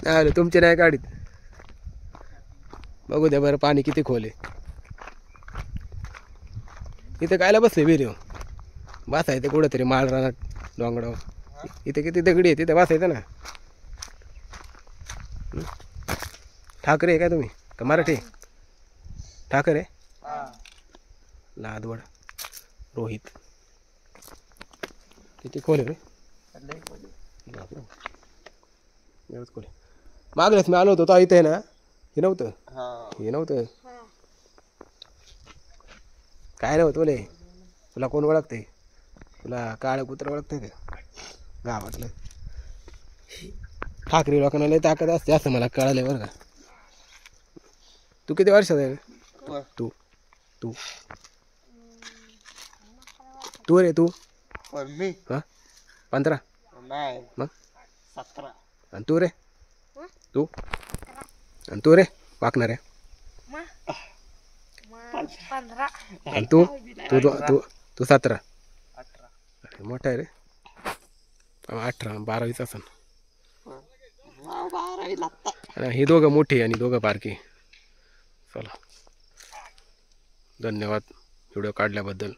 आलं तुमचे नाही गाडीत. बघू द्या बरं पाणी किती खोल आहे. इथं कायला बसले विहिरीव बसायचं कुठं तरी माळ रानात डोंगरावर. इथे किती दगडी आहे तिथे बसायचं ना. ठाकरे आहे काय तुम्ही का मराठी? ठाकरे लादवड रोहित. किती खोल आहे रे. खोल मागल्याच मी आलो होतो तो इथे आहे ना. हे नव्हतं हे नव्हतं काय नव्हतं बोले. तुला कोण ओळखते? तुला काळं कुत्रं ओळखते का गावातलं? ठाकरे लोकांना लय ताकद असते असं मला कळालं बरं का. तू किती वर्षाचा आहे? तू तू तू रे तू मी हां 15 नाही मग 17. आणि तू रे तू आणि तू रे वाकणार आहे. 15. आणि तू तू तू तू 17. 18. अरे मोठा आहे रे. 18 12वीच असन. हे दोघं मोठे आणि दोघं बारके. चला धन्यवाद व्हिडिओ काढल्याबद्दल.